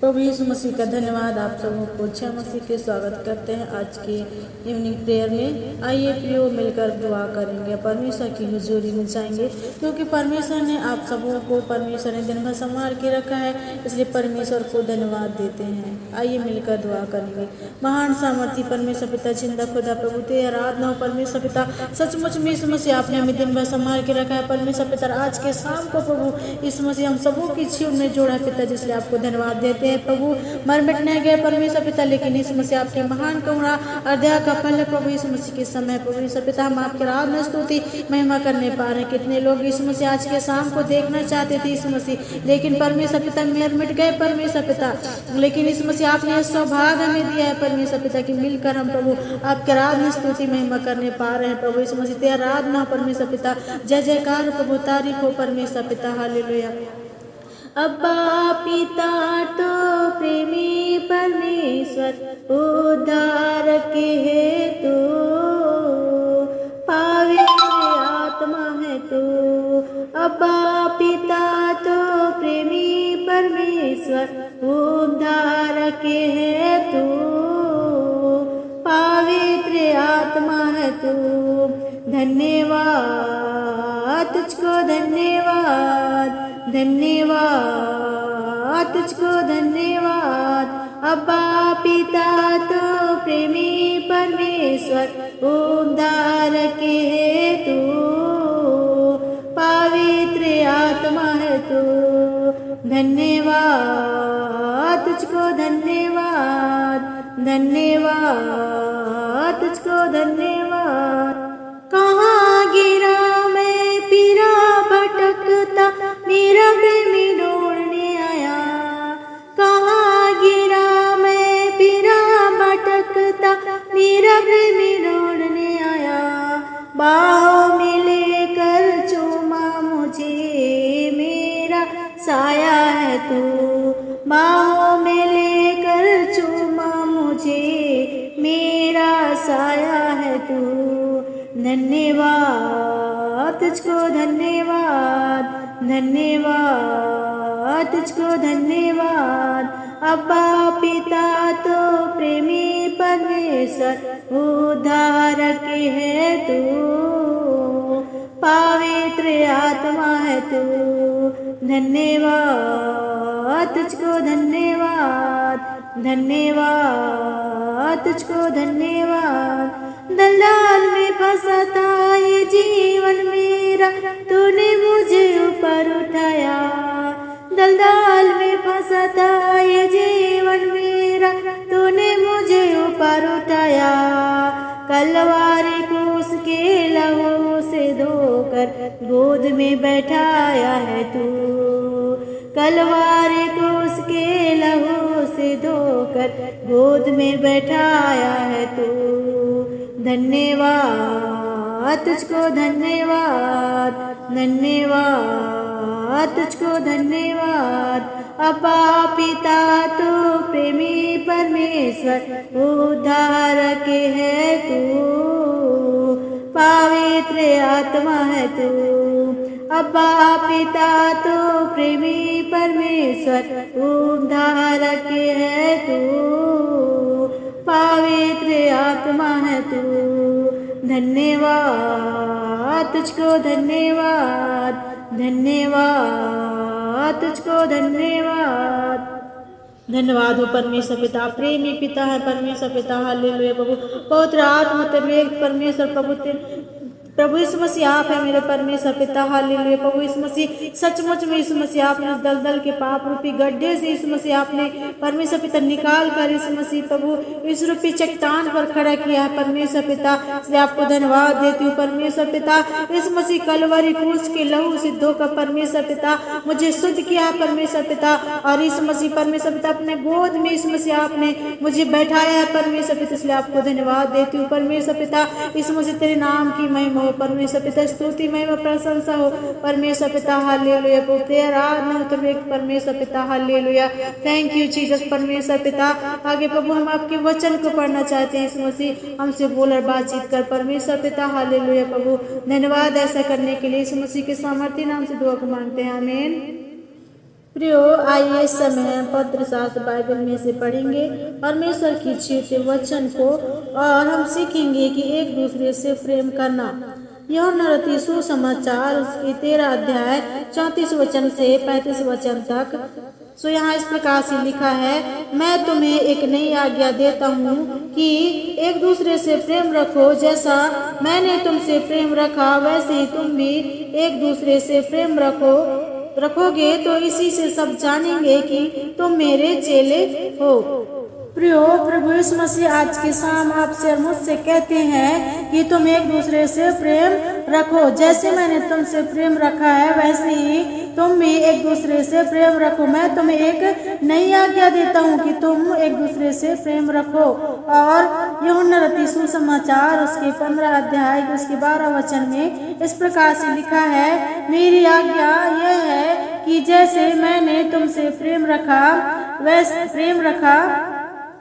प्रभु यीशु मसीह का धन्यवाद। आप सबों को इच्छा मसीह के स्वागत करते हैं आज की इवनिंग प्रेयर में। आइए प्रियो मिलकर दुआ करेंगे, परमेश्वर की हुजूरी में जाएंगे, क्योंकि परमेश्वर ने आप सबों को परमेश्वर ने दिन भर संभाल के रखा है, इसलिए परमेश्वर को धन्यवाद देते हैं। आइए मिलकर दुआ करेंगे। महान सामर्थी परमेश्वर पिता, जिंदा खुदा प्रभु तेरी आराधना हो परमेश्वर पिता। सचमुच में यीशु मसीह आपने हमें दिन भर संभाल के रखा है परमेश्वर पिता। आज के शाम को प्रभु यीशु मसीह हम सबों की जीवन में जोड़ा है पिता, जिसलिए आपको धन्यवाद देते हैं प्रभु। मर मिटने गए परमेश्वर पिता, लेकिन यीशु मसीह आपके महान करुणा अध्याय का फल है प्रभु यीशु मसीह के समय परमेश्वर पिता। हम आपके आराधना स्तुति महिमा करने पा रहे हैं। कितने लोग यीशु मसीह आज के शाम को देखना चाहते थे यीशु मसीह, लेकिन परमेश्वर पिता मर मिट गए परमेश्वर पिता। लेकिन यीशु मसीह आपने सौभाग्य हमें दिया है परमेश्वर पिता कि मिलकर हम प्रभु आपके आराधना स्तुति महिमा करने पा रहे हैं प्रभु यीशु मसीह। तेरी आराधना परमेश्वर पिता, जय जयकार प्रभु, तारीफ हो परमेश्वर पिता। हालेलुया। अब्बा पिता तो प्रेमी परमेश्वर, उद्धारक है तू, पवित्र आत्मा है तू। अब्बा पिता तो प्रेमी परमेश्वर, उद्धारक है तू, पवित्र आत्मा है तू। धन्यवाद तुझको, धन्यवाद धन्यवाद तुझको, धन्यवाद। अब्बा पिता तो प्रेमी परमेश्वर, उद्धारक है तू, पवित्र आत्मा है तू। धन्यवाद तुझको, धन्यवाद धन्यवाद तुझको, धन्यवाद। कहाँ गिरा मैं पीरा भटकता, मेरा प्रेमी ढूंढने आया। कहाँ गिरा मैं पीरा भटकता, मेरा प्रेमी ढूंढने आया। बाहों में लेकर चूमा मुझे, मेरा साया है तू। बाहों में लेकर चूमा मुझे, मेरा साया है तू। धन्यवाद तुझको, धन्यवाद धन्यवाद तुझको, धन्यवाद। अब्बा पिता तो प्रेमी परमेश्वर, उद्धारक है तू, पवित्र आत्मा है तू। धन्यवाद तुझको, धन्यवाद धन्यवाद तुझको, धन्यवाद। दलदल में फंसा था ये जीवन मेरा, तूने मुझे ऊपर उठाया। दलदल में फंसा था ये जीवन मेरा, तूने मुझे ऊपर उठाया। कलवारी को उसके लहू से धोकर गोद में बैठाया है तू। कलवारी को उसके लहू से धोकर गोद में बैठाया है तू। धन्यवाद तुझको, धन्यवाद धन्यवाद तुझको, धन्यवाद। अब्बा पिता तो प्रेमी परमेश्वर, उद्धारक है तू, पवित्र आत्मा है तू। अब्बा पिता तो प्रेमी परमेश्वर, उद्धारक है तू, पवित्र आत्मा है तू। धन्यवाद तुझको, धन्यवाद धन्यवाद तुझको, धन्यवाद। धन्यवाद हो परमेश्वर पिता, प्रेमी पिता है परमेश्वर पिता। हालेलुया प्रभु, पवित्र आत्मा तेरे परमेश्वर प्रभु यीशु मसीह आप है मेरे परमेश्वर पिता। हालेलुया प्रभु यीशु मसीह, सचमुच में यीशु मसीह आपने दलदल के पाप रूपी गड्ढे से यीशु मसीह आपने परमेश्वर पिता निकाल कर यीशु मसीह प्रभु इस रूपी चट्टान पर खड़ा किया है परमेश्वर पिता, इसलिए आपको धन्यवाद देती हूँ परमेश्वर पिता। यीशु मसीह कलवरी क्रूस के लहू से धोकर परमेश्वर पिता मुझे शुद्ध किया है परमेश्वर पिता। और यीशु मसीह परमेश्वर पिता अपने गोद में यीशु मसीह आपने मुझे बैठाया है परमेश्वर पिता, इसलिए आपको धन्यवाद देती हूँ परमेश्वर पिता। यीशु मसीह तेरे नाम की महिमा हो परमेश्वर पिता, स्तुति महिमा प्रशंसा हो परमेश्वर पिता। हालेलुया तेरी आराधना हो परमेश्वर पिता। हालेलुया, थैंक यू जीसस परमेश्वर पिता। आगे प्रभु हम आपके वचन को पढ़ना चाहते हैं, यीशु मसीह हमसे बोल और बातचीत कर परमेश्वर पिता। हालेलुया प्रभु, धन्यवाद ऐसा करने के लिए। यीशु मसीह के सामर्थ्य नाम से दुआ को मांगते हैं, आमीन। प्रियो, आइए इस समय पवित्र शास्त्र बाइबल में से पढ़ेंगे परमेश्वर की छठे वचन को और हम सीखेंगे कि एक दूसरे से प्रेम करना। यूहन्ना रचित सुसमाचार उसके 13 अध्याय 34 वचन से 35 वचन तक। सो यहाँ इस प्रकार से लिखा है, मैं तुम्हें एक नई आज्ञा देता हूँ कि एक दूसरे से प्रेम रखो। जैसा मैंने तुमसे प्रेम रखा वैसे ही तुम भी एक दूसरे से प्रेम रखोगे तो इसी से सब जानेंगे कि तुम मेरे चेले हो। प्रियो, प्रभु यीशु मसीह आज के शाम आपसे और मुझसे कहते हैं कि तुम एक दूसरे से प्रेम रखो। जैसे मैंने तुमसे प्रेम रखा है वैसे ही तुम भी एक दूसरे से प्रेम रखो। मैं तुम्हें एक नई आज्ञा देता हूँ कि तुम एक दूसरे से प्रेम रखो। और यूहन्ना रचित सुसमाचार उसके 15 अध्याय उसके 12 वचन में इस प्रकार से लिखा है, मेरी आज्ञा यह है कि जैसे मैंने तुमसे प्रेम रखा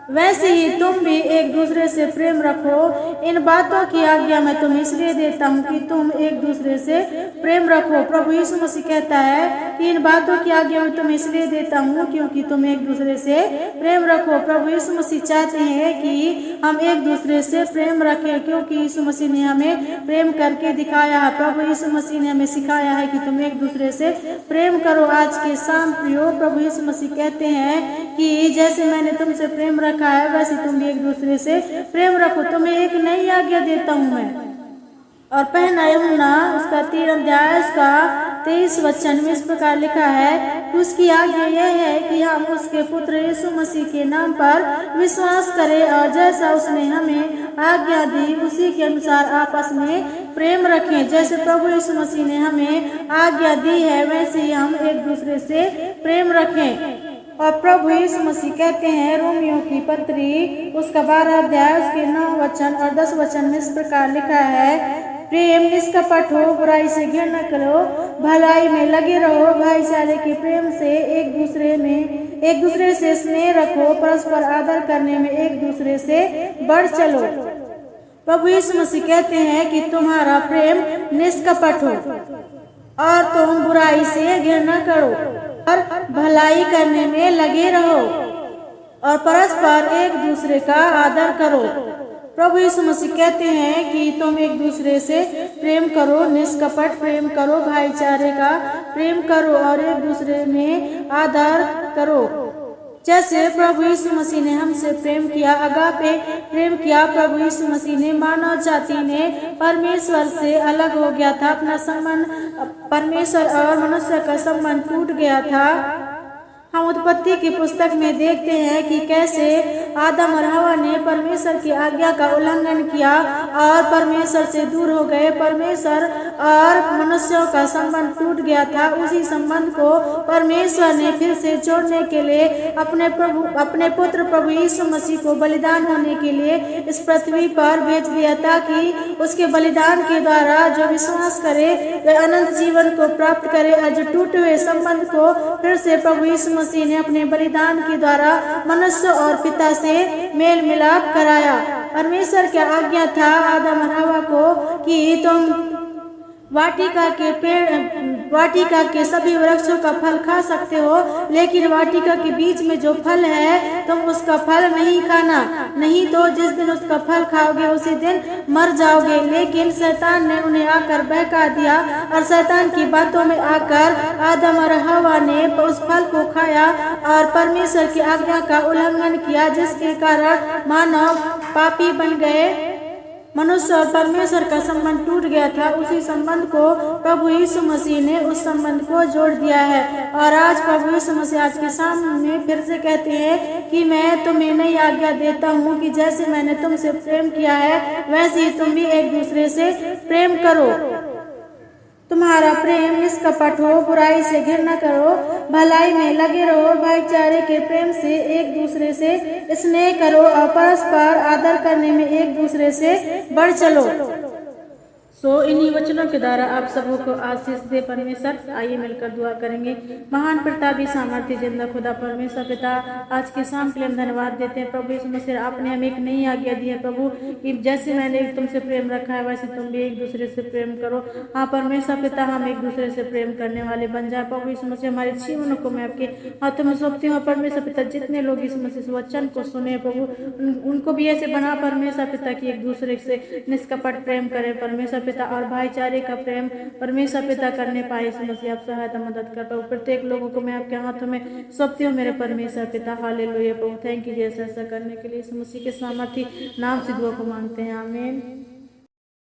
वैसे ही तुम भी एक दूसरे से प्रेम रखो। इन बातों की आज्ञा मैं तुम्हें इसलिए देता हूँ कि तुम एक दूसरे से प्रेम रखो। प्रभु यीशु मसीह कहता है कि इन बातों की आज्ञा मैं तुम्हें इसलिए देता हूँ क्योंकि तुम एक दूसरे से प्रेम रखो। प्रभु यीशु मसीह चाहते हैं कि हम एक दूसरे से प्रेम रखें क्योंकि यीशु मसीह ने हमें प्रेम करके दिखाया है। प्रभु यीशु मसीह ने हमें सिखाया है कि तुम एक दूसरे से प्रेम करो। आज के शाम प्रियो, प्रभु यीशु मसीह कहते हैं कि जैसे मैंने तुमसे प्रेम रखा है वैसे तुम भी एक दूसरे से प्रेम रखो। तुम्हें एक नई आज्ञा देता हूँ मैं। और पहला यूहन्ना उसका 3 अध्याय उसका 23 वचन में इस प्रकार लिखा है, उसकी आज्ञा यह है कि हम उसके पुत्र यीशु मसीह के नाम पर विश्वास करें और जैसा उसने हमें आज्ञा दी उसी के अनुसार आपस में प्रेम रखें। जैसे प्रभु यीशु मसीह ने हमें आज्ञा दी है वैसे ही हम एक दूसरे से प्रेम रखें। और प्रभु यीशु मसीह कहते हैं रोमियो की पत्री उसका 12 अध्याय उसके 9 वचन और 10 वचन में इस प्रकार लिखा है, प्रेम निष्कपट हो, बुराई से घृणा करो, भलाई में लगे रहो, भाईचारे के प्रेम से एक दूसरे से स्नेह रखो, परस्पर आदर करने में एक दूसरे से बढ़ चलो। प्रभु यीशु मसीह कहते हैं कि तुम्हारा प्रेम निष्कपट हो और तुम बुराई से घृणा करो और भलाई करने में लगे रहो और परस्पर एक दूसरे का आदर करो। प्रभु यीशु मसीह कहते हैं कि तुम एक दूसरे से प्रेम करो, निष्कपट प्रेम करो, भाईचारे का प्रेम करो और एक दूसरे में आदर करो। जैसे प्रभु यीशु मसीह ने हमसे प्रेम किया, अगापे प्रेम किया। प्रभु यीशु मसीह ने मानव जाति ने परमेश्वर से अलग हो गया था, अपना संबंध परमेश्वर और मनुष्य का संबंध टूट गया था। हम उत्पत्ति की पुस्तक में देखते हैं कि कैसे आदम और हवा ने परमेश्वर की आज्ञा का उल्लंघन किया और परमेश्वर से दूर हो गए। परमेश्वर और मनुष्यों का संबंध टूट गया था। उसी संबंध को परमेश्वर ने फिर से जोड़ने के लिए अपने पुत्र प्रभु यीशु मसीह को बलिदान होने के लिए इस पृथ्वी पर भेज दिया ताकि उसके बलिदान के द्वारा जो विश्वास करे वह अनंत जीवन को प्राप्त करे। और जो टूटे हुए संबंध को फिर से प्रभु यीशु मसीह ने अपने बलिदान के द्वारा मनुष्य और पिता से मेल मिलाप कराया। परमेश्वर की आज्ञा था आदम और हवा को कि तुम वाटिका के सभी वृक्षों का फल खा सकते हो, लेकिन वाटिका के बीच में जो फल है तुम उसका फल नहीं खाना, नहीं तो जिस दिन उसका फल खाओगे उसी दिन मर जाओगे। लेकिन शैतान ने उन्हें आकर बहका दिया और शैतान की बातों में आकर आदम और हवा ने उस फल को खाया और परमेश्वर की आज्ञा का उल्लंघन किया, जिसके कारण मानव पापी बन गए। मनुष्य और परमेश्वर का संबंध टूट गया था। उसी संबंध को प्रभु यीशु मसीह ने उस संबंध को जोड़ दिया है। और आज प्रभु यीशु मसीह आज के सामने फिर से कहते हैं कि मैं तुम्हें नई आज्ञा देता हूँ कि जैसे मैंने तुमसे प्रेम किया है वैसे ही तुम भी एक दूसरे से प्रेम करो। तुम्हारा प्रेम निष्कपट हो, बुराई से घृणा करो, भलाई में लगे रहो, भाईचारे के प्रेम से एक दूसरे से स्नेह करो और परस्पर आदर करने में एक दूसरे से बढ़ चलो। इन्हीं वचनों के द्वारा आप सबों को आशीष दे परमेश्वर। आइए मिलकर दुआ करेंगे। महान प्रतापी सामर्थ्य जिंदा खुदा परमेश्वर पिता, आज के शाम के लिए हम धन्यवाद देते हैं प्रभु यीशु मसीह। आपने हमें एक नई आज्ञा दी है प्रभु कि जैसे मैंने तुमसे प्रेम रखा है वैसे तुम भी एक दूसरे से प्रेम करो। हाँ परमेश्वर पिता, हम एक दूसरे से प्रेम करने वाले बन जाए प्रभु यीशु मसीह। हमारे जीवनों को मैं आपके हाथों में सौंपती हूँ परमेश्वर पिता। जितने लोग इस मसीह वचन को सुने प्रभु, उनको भी ऐसे बना परमेश्वर पिता कि एक दूसरे से निष्कपट प्रेम करें परमेश्वर पिता, और भाईचारे का प्रेम परमेश्वर पिता करने पाए। इस मसीह आप सहायता मदद कर प्रभु। प्रत्येक लोगों को मैं आपके हाथों में सौंपती हूँ मेरे परमेश्वर पिता। हालेलुया प्रभु, थैंक यू जैसा ऐसा करने के लिए। इस मसीह के सामर्थी नाम से दुआ को मांगते हैं, आमीन।